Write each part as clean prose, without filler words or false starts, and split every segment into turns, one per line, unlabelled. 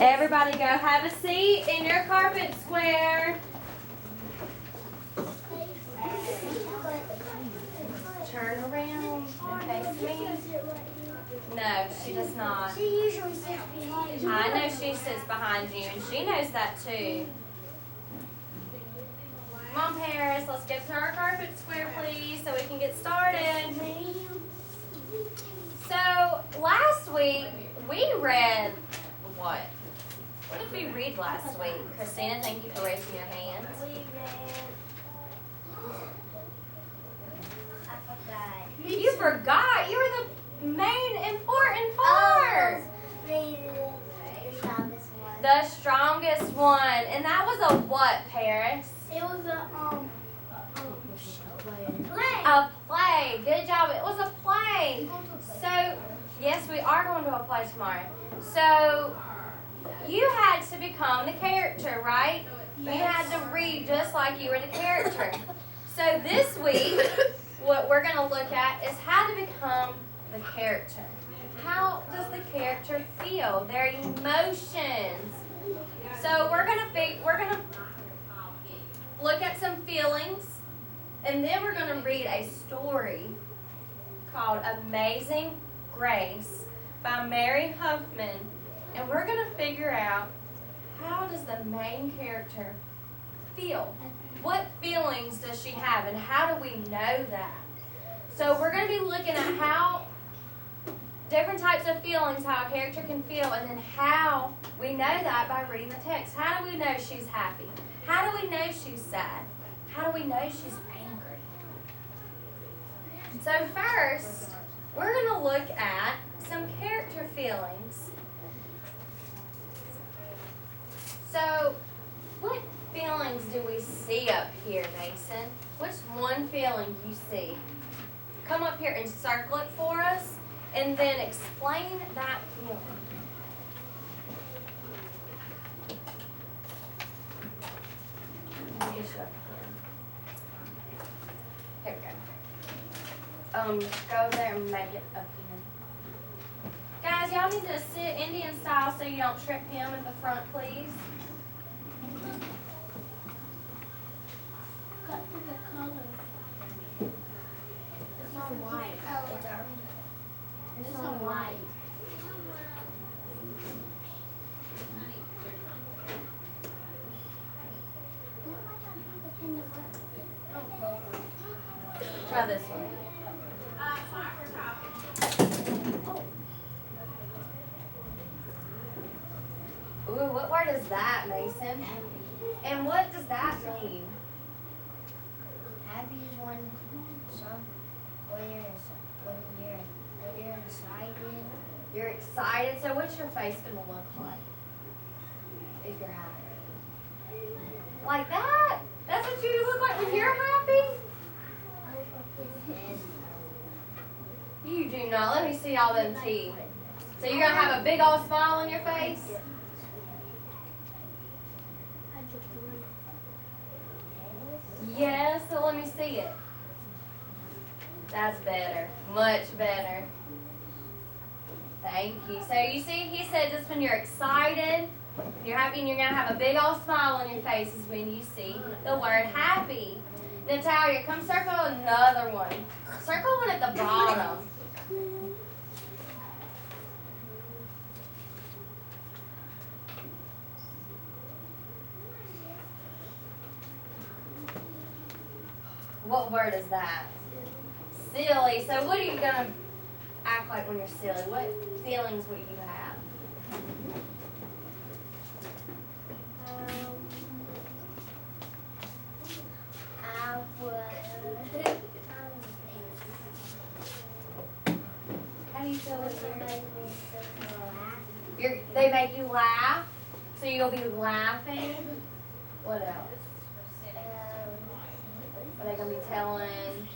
Everybody go have a seat in your carpet square. Turn around and face me. No, she does not.
She usually sits behind you.
I know she sits behind you, and she knows that too. Come on, Paris, let's get to our carpet square, please, so we can get started. So, last week, we read what? What did we read last week? Christina, thank you for raising your hand.
We read. I forgot.
You forgot. You were the main important part.
The strongest one.
The strongest one. And that was a what, Paris?
It was a play.
A play. Good job. It was a play. So, yes, we are going to a play tomorrow. So, you had to become the character, right? You had to read just like you were the character. So, this week, what we're going to look at is how to become the character. How does the character feel? Their emotions. So, we're going to look at some feelings, and then we're going to read a story called Amazing Grace by Mary Huffman, and we're going to figure out how does the main character feel? What feelings does she have, and how do we know that? So we're going to be looking at how different types of feelings, how a character can feel, and then how we know that by reading the text. How do we know she's happy? How do we know she's sad? How do we know she's angry? So first, we're going to look at some character feelings. So, what feelings do we see up here, Mason? Which one feeling you see? Come up here and circle it for us, and then explain that feeling. Here we go. Go there and make it up here. Guys, y'all need to sit Indian style so you don't trip him at the front, please.
Cut to the color. It's on white. It's on white.
Try this one. Ooh, what word is that, Mason? And what does that mean?
Happy is when you're excited.
You're excited. So what's your face going to look like if you're happy? Like that? That's what you look like when you're happy? You do not. Let me see all them teeth. So you're going to have a big old smile on your face? Yes, so let me see it. That's better. Much better. Thank you. So you see, he said just when you're excited, you're happy, and you're going to have a big old smile on your face is when you see the word happy. Natalia, come circle another one. Circle one at the bottom. What word is that? Silly. So what are you going to act like when you're silly? What feelings would you have?
I would.
How do you feel with they make you laugh? So you'll be laughing? What else? Are they going to be telling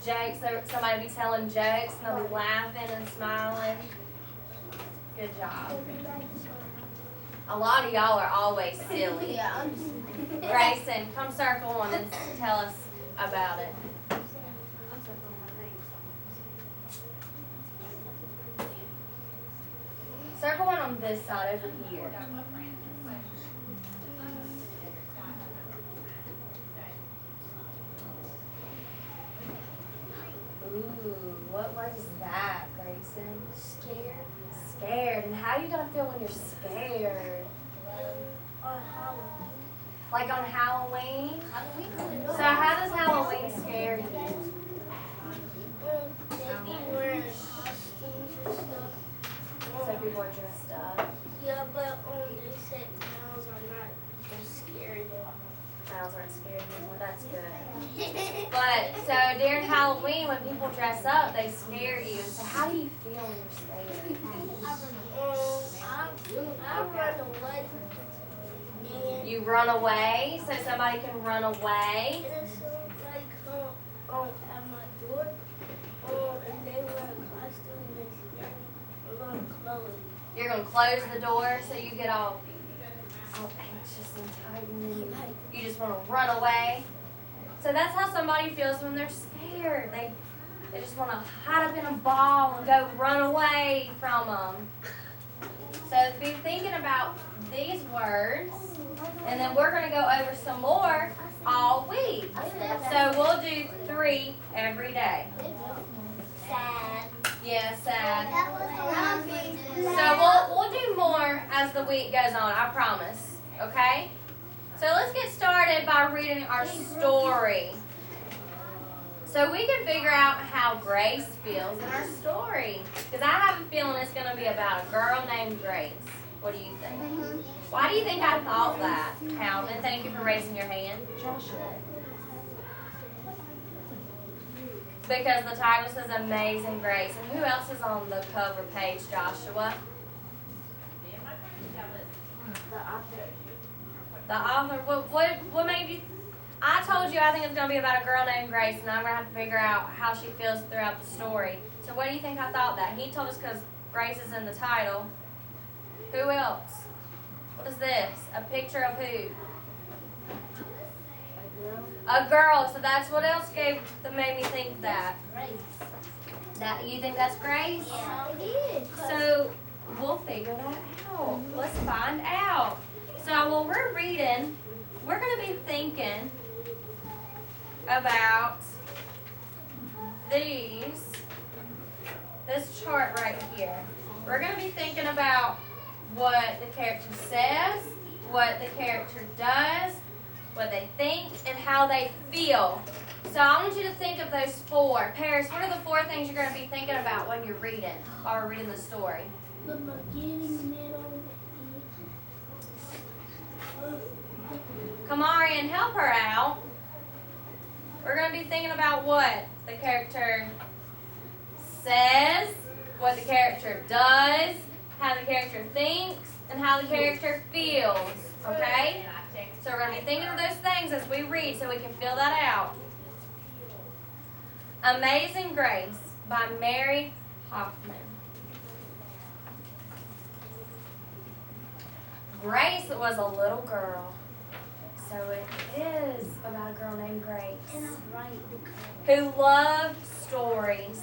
jokes? Somebody will be telling jokes and they'll be laughing and smiling. Good job. A lot of y'all are always silly.
Yeah.
Grayson, come circle one and tell us about it. Circle one on on this side over here? Ooh, what word is that, Grayson?
Scared.
Scared. And how are you going to feel when you're scared?
On Halloween.
Like on Halloween?
Halloween.
So how does Halloween scare you?
They be wearing costumes and stuff.
So people are dressed up.
Yeah, but they said clowns are not as scary.
Clowns aren't scary anymore. That's good. But so during Halloween, when people dress up, they scare you. So how do you feel when you're scared?
I run away. And
You run away, so somebody can run away.
and it's like at my door. And they wear a costume and they scare me. I'm gonna close.
You're gonna close the door, so you get all anxious and tightened, and you just want to run away. So that's how somebody feels when they're scared. They just want to hide up in a ball and go run away from them. So be thinking about these words, and then we're going to go over some more all week. So we'll do 3 every day.
Sad.
Yeah, sad.
That was
So we'll do more as the week goes on, I promise. Okay? So let's get started by reading our story. So we can figure out how Grace feels in our story. Because I have a feeling it's going to be about a girl named Grace. What do you think? Why do you think I thought that, Calvin? Thank you for raising your hand. Joshua. Because the title says Amazing Grace. And who else is on the cover page, Joshua? The author. What made you? I told you I think it's going to be about a girl named Grace, and I'm going to have to figure out how she feels throughout the story. So what do you think I thought that? He told us because Grace is in the title. Who else? What is this? A picture of who? A girl. So that's what else that made me think that.
Grace.
That you think that's Grace?
Yeah, it is.
So we'll figure that out. Let's find out. So while we're reading, we're going to be thinking about this chart right here. We're going to be thinking about what the character says, what the character does, what they think, and how they feel. So I want you to think of those 4. Paris, what are the 4 things you're going to be thinking about when you're reading, while we're reading the story?
The beginning, middle,
Kamari, and help her out. We're going to be thinking about what the character says, what the character does, how the character thinks, and how the character feels. Okay? So we're going to be thinking of those things as we read so we can fill that out. Amazing Grace by Mary Hoffman. Grace was a little girl. So it is about a girl named Grace who loved stories.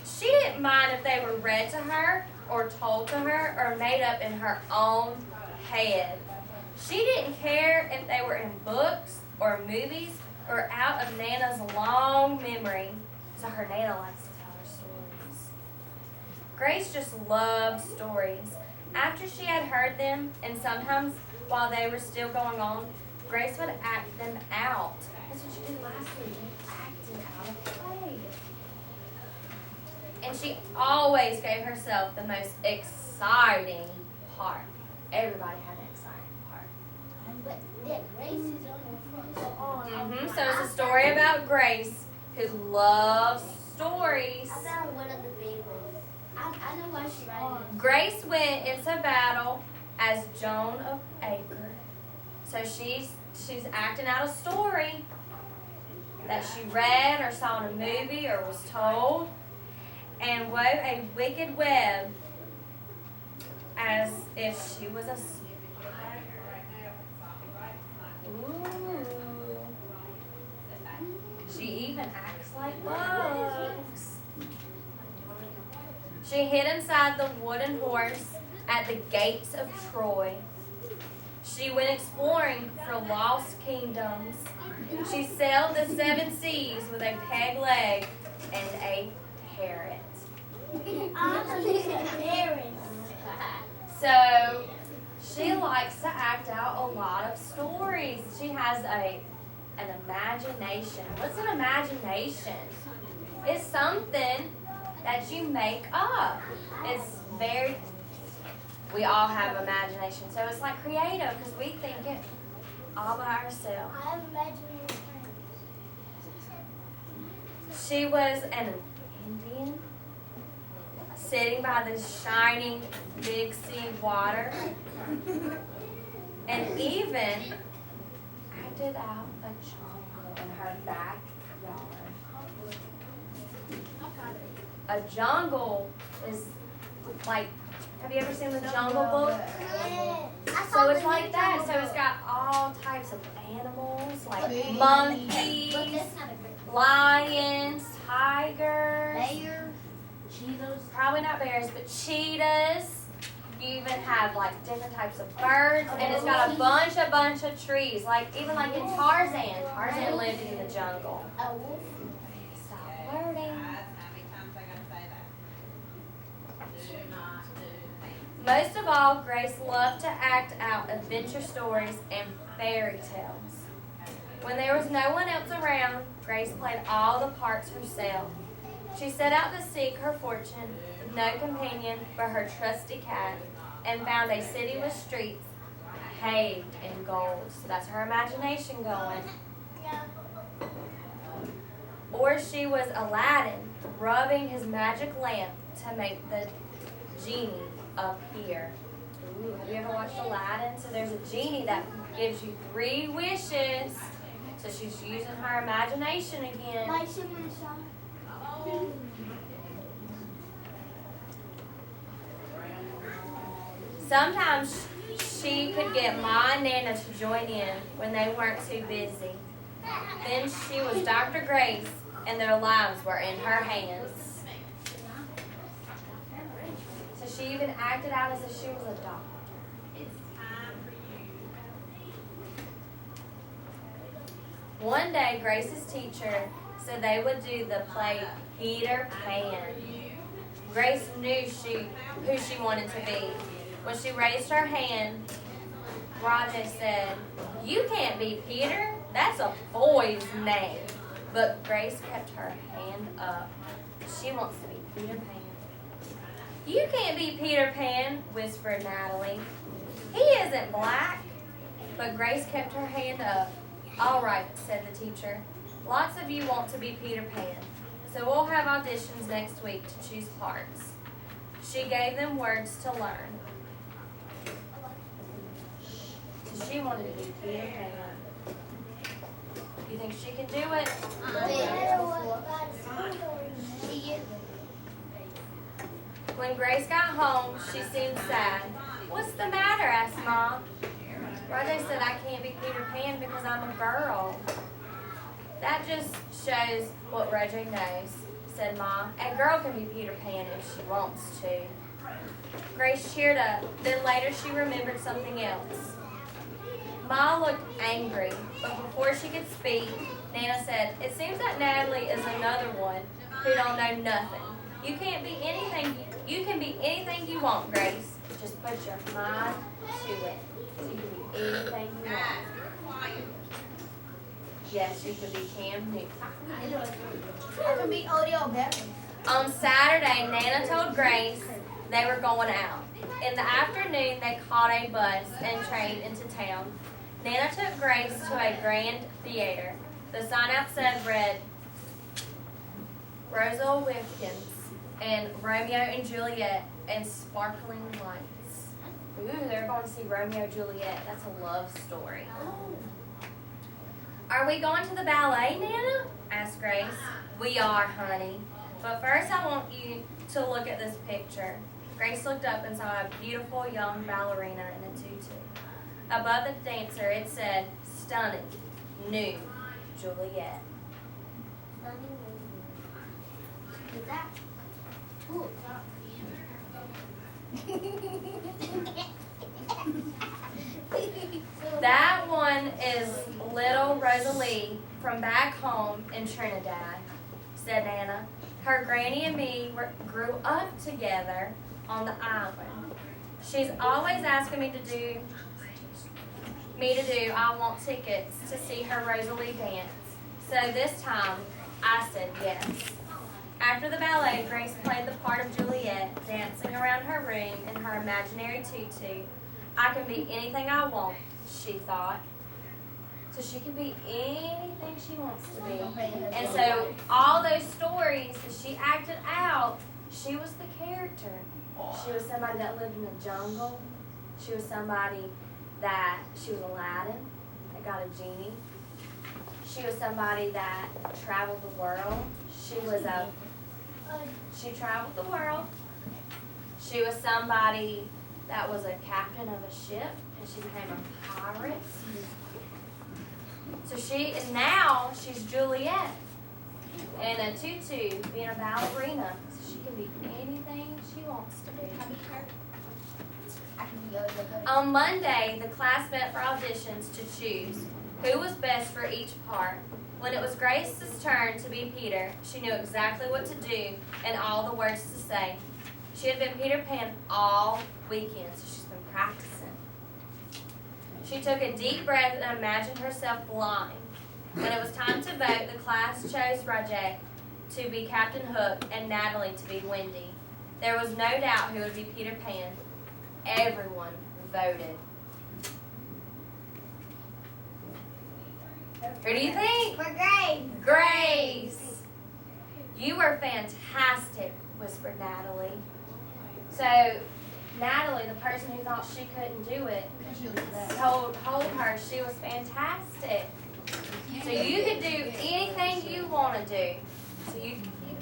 She didn't mind if they were read to her or told to her or made up in her own head. She didn't care if they were in books or movies or out of Nana's long memory. So her Nana likes to tell her stories. Grace just loved stories. After she had heard them, and sometimes while they were still going on, Grace would act them out. That's what you did last week. You acted out a play. And she always gave herself the most exciting part. Everybody had an exciting part.
But that Grace is on the front.
So it's a story about Grace who loves stories.
I found one of the big ones. I know why she writing it.
Grace went into battle as Joan of Acre. So she's acting out a story that she read or saw in a movie or was told, and wove a wicked web as if she was a spider. Ooh. She even acts like bugs. She hid inside the wooden horse at the gates of Troy. She went exploring for lost kingdoms. She sailed the 7 seas with a peg leg and a parrot. So she likes to act out a lot of stories. She has an imagination. What's an imagination? It's something that you make up. We all have imagination, so it's like creative because we think it all by ourselves.
I have imaginary friends.
She was an Indian sitting by the shining big sea of water and even acted out a jungle in her backyard. A jungle is like, have you ever seen the Jungle Book? So it's like that. So it's got all types of animals, like monkeys, lions, tigers, probably not bears, but cheetahs. You even have like different types of birds, and it's got a bunch of trees. Like even like in Tarzan. Tarzan lived in the jungle. Stop flirting. Most of all, Grace loved to act out adventure stories and fairy tales. When there was no one else around, Grace played all the parts herself. She set out to seek her fortune with no companion but her trusty cat and found a city with streets paved in gold. So that's her imagination going. Or she was Aladdin, rubbing his magic lamp to make the genie appear. Ooh, have you ever watched Aladdin? So there's a genie that gives you 3 wishes. So she's using her imagination again.
Like singing a song.
Sometimes she could get Ma and Nana to join in when they weren't too busy. Then she was Dr. Grace, and their lives were in her hands. So she even acted out as if she was a doctor. One day, Grace's teacher said they would do the play Peter Pan. Grace knew who she wanted to be. When she raised her hand, Rajay said, "You can't be Peter. That's a boy's name." But Grace kept her hand up. She wants to be Peter Pan. "You can't be Peter Pan," whispered Natalie. "He isn't black." But Grace kept her hand up. "All right," said the teacher. "Lots of you want to be Peter Pan, so we'll have auditions next week to choose parts." She gave them words to learn. So she wanted to be Peter Pan. You think she can do it? When Grace got home, she seemed sad. "What's the matter?" asked Mom. Rajay said, "I can't be Peter Pan because I'm a girl." "That just shows what Rajay knows," said Mom. "A girl can be Peter Pan if she wants to." Grace cheered up. Then later she remembered something else. Ma looked angry, but before she could speak, Nana said, "It seems that Natalie is another one who don't know nothing. You can be anything you want, Grace. Just put your mind to it. So you can be anything you want." Yes, you could be Cam Newton.
I can be Odell Beckham.
On Saturday, Nana told Grace they were going out. In the afternoon, they caught a bus and train into town. Nana took Grace to a grand theater. The sign outside read, "Rosa Wilkins and Romeo and Juliet and sparkling lights." Ooh, they're going to see Romeo and Juliet. That's a love story. "Are we going to the ballet, Nana?" asked Grace. "We are, honey. But first I want you to look at this picture." Grace looked up and saw a beautiful young ballerina in a tutu. Above the dancer, it said, "Stunning, new Juliet." That one is little Rosalie from back home in Trinidad, said Nana. Her granny and me grew up together on the island. She's always asking me to do I want tickets to see her Rosalie dance. So this time, I said yes. After the ballet, Grace played the part of Juliet, dancing around her room in her imaginary tutu. I can be anything I want, she thought. So she can be anything she wants to be. And so all those stories that she acted out, she was the character. She was somebody that lived in the jungle. She was somebody she was Aladdin, that got a genie. She was somebody that traveled the world. She traveled the world. She was somebody that was a captain of a ship, and she became a pirate. So she's Juliet in a tutu, being a ballerina. So she can be anything she wants to be. On Monday, the class met for auditions to choose who was best for each part. When it was Grace's turn to be Peter, she knew exactly what to do and all the words to say. She had been Peter Pan all weekend, so she's been practicing. She took a deep breath and imagined herself flying. When it was time to vote, the class chose Roger to be Captain Hook and Natalie to be Wendy. There was no doubt who would be Peter Pan. Everyone voted. Who do you think?
For Grace.
Grace. You were fantastic, whispered Natalie. So Natalie, the person who thought she couldn't do it, told her she was fantastic. So you can do anything you want to do. So you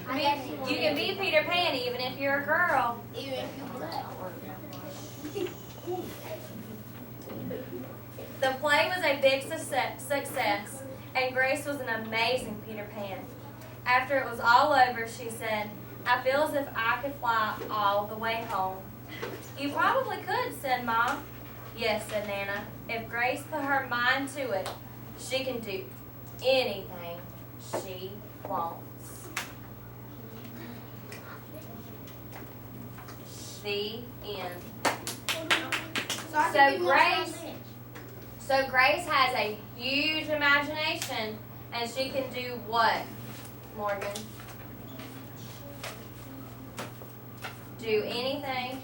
can be Peter Pan even if you're a girl.
Even if you're black.
The play was a big success, and Grace was an amazing Peter Pan. After it was all over, she said, I feel as if I could fly all the way home. You probably could, said Mom. Yes, said Nana. If Grace put her mind to it, she can do anything she wants. The end. So Grace has a huge imagination, and she can do what, Morgan? Do anything.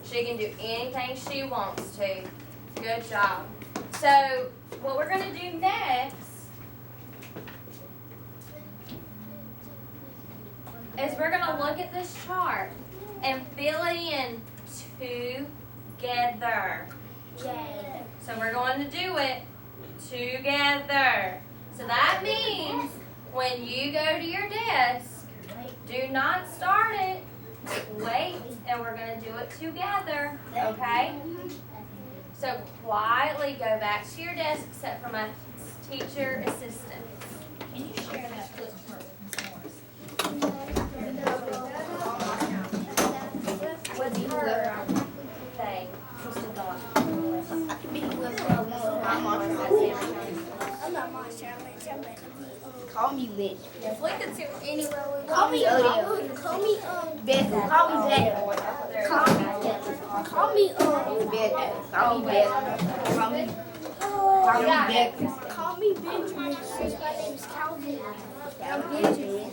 She can do anything she wants to. Good job. So what we're going to do next is we're going to look at this chart and fill it in together.
Yeah.
So we're going to do it together. So that means when you go to your desk, do not start it. Wait, and we're going to do it together. Okay? So quietly go back to your desk, except for my teacher assistant.
Can you share that clipboard with Miss Morris?
What's her thing? Crystal dog.
I can be with I'm not Monster.
Call me Lit.
If we could see anywhere we
Call me Odell.
Call me
Beth. Call me Zach.
Call me
Beth. Call me Beth. Call me Beth.
Call me Benjamin since my name is Calvin. I'm Benjamin.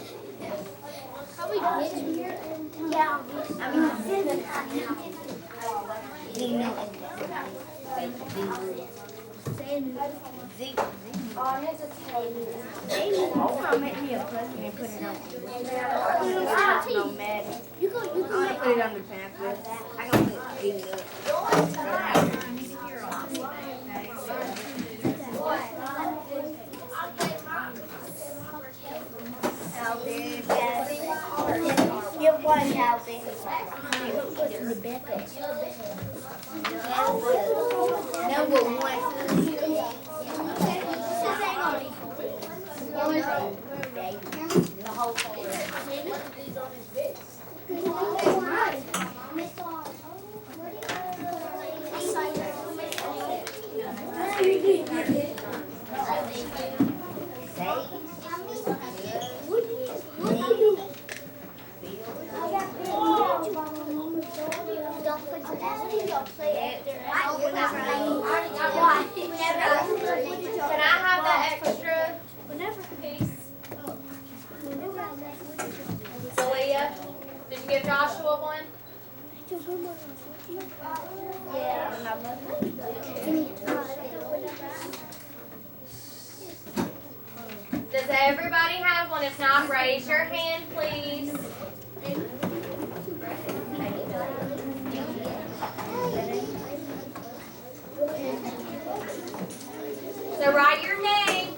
Call me Benjamin. Yeah, I'm
Zeke.
Oh, I meant to tell you.
I'll make me a puzzle and put it on. No matter.
You go.
I'm gonna put it on the pamphlet. I'm gonna put it up.
I need to hear all this, okay?
Give one helping. What's in the back of
Number one.
the whole
Can I have that extra piece? Celia, did you give Joshua one? Does everybody have one? If not, raise your hand, please. So write your name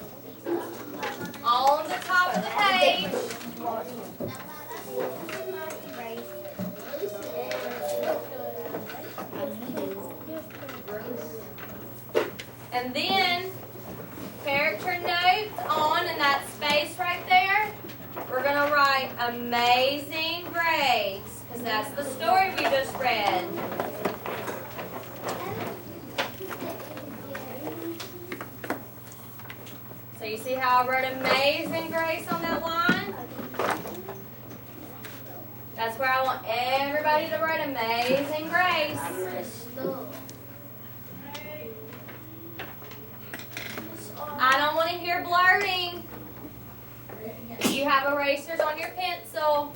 on the top of the page. And then character notes on in that space right there. We're going to write Amazing Grace because that's the story we just read. So you see how I wrote Amazing Grace on that line? That's where I want everybody to write Amazing Grace. I don't want to hear blurting. You have erasers on your pencil.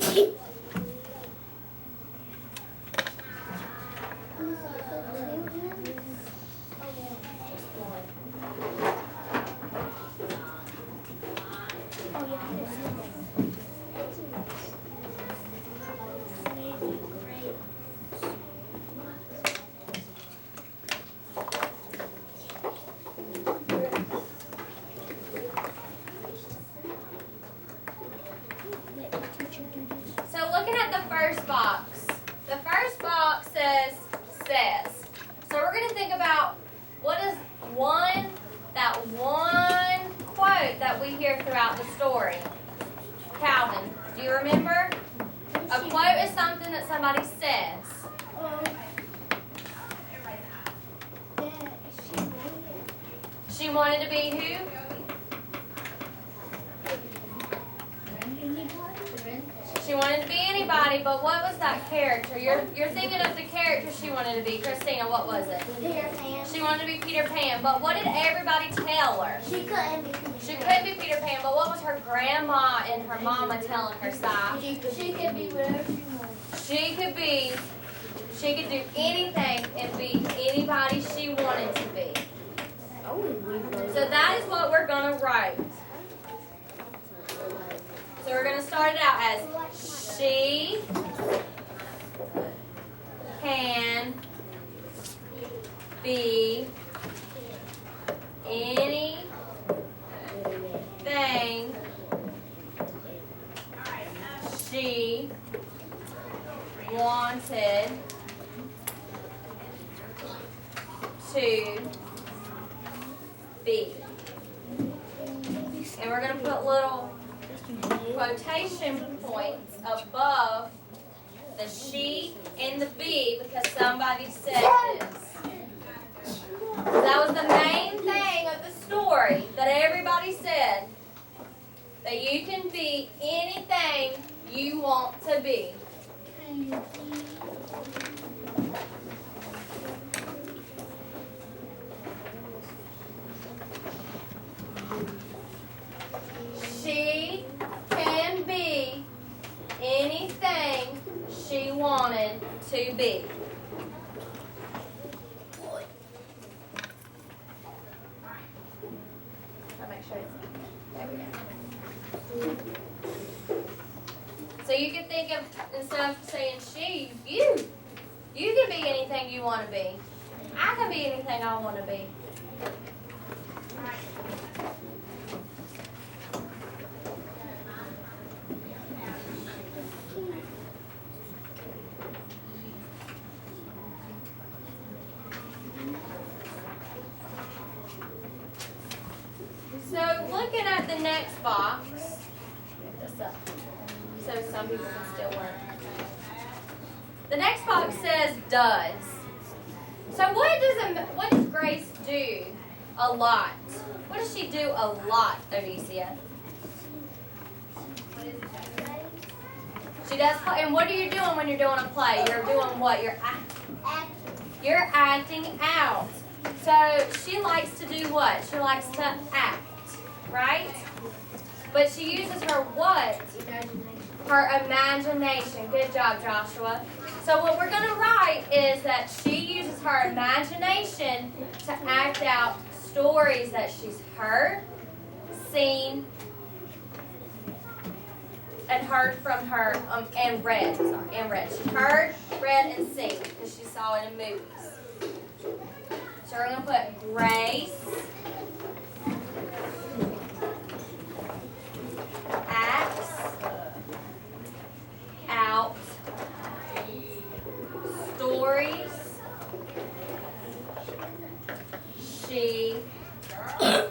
So looking at the first box. The first box says. So we're going to think about what is that one quote that we hear throughout the story. Calvin, do you remember? A quote is something that somebody says. She wanted to be who? She wanted to be anybody, but what was that character? You're thinking of the character she wanted to be. Christina, what was it?
Peter Pan.
She wanted to be Peter Pan, but what did everybody tell her?
She couldn't be Peter Pan.
She couldn't be Peter Pan, but what was her grandma and her mama telling her, Si?
She could be whatever she wanted.
She could do anything and be anybody she wanted to be. So that is what we're going to write. So we're going to start it out as she can be anything she wanted to be. And we're going to put little quotation points above the she and the be because somebody said this. That was the main thing of the story that everybody said. That you can be anything you want to be. She can be anything she wanted to be. I'll make sure it's, there we go. So you can think of, instead of saying she, you can be anything you want to be. I can be anything I want to be. So looking at the next box, pick this up. so some people can still work. The next box says does. So what does Grace do a lot? What does she do a lot, Odysseus? She does play. And what are you doing when you're doing a play? You're doing what? You're acting out. So she likes to do what? She likes to act, right? But she uses her what? Her imagination. Good job, Joshua. So what we're going to write is that she uses her imagination to act out stories that she's heard, seen, and heard from her, and read. Sorry, and read. She heard, read, and seen because she saw it in movies. So we're going to put Grace acts out stories she has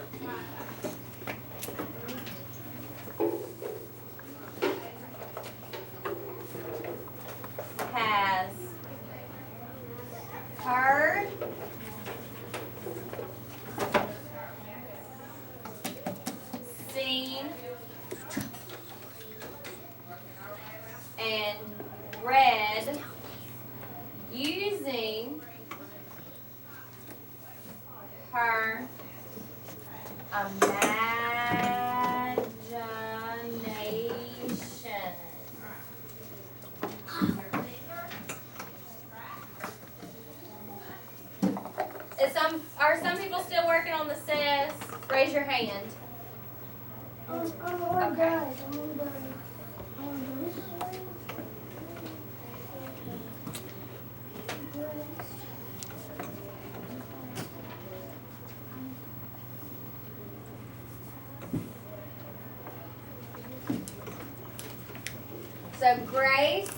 heard, seen, and read using her imagination. Are some people still working on the says? Raise your hand. Okay. So Grace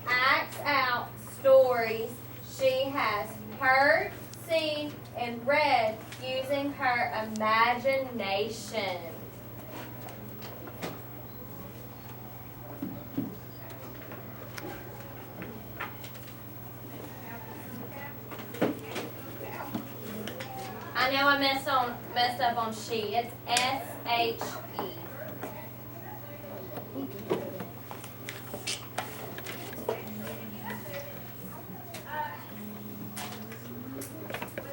acts out stories she has heard, seen, and read using her imagination. I know I messed up on she. It's S-H-E.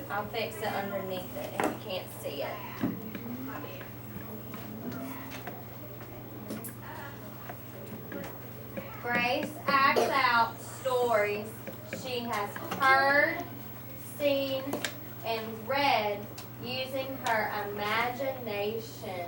I'll fix it underneath it if you can't see it. Grace acts out stories she has heard, seen, and read using her imagination.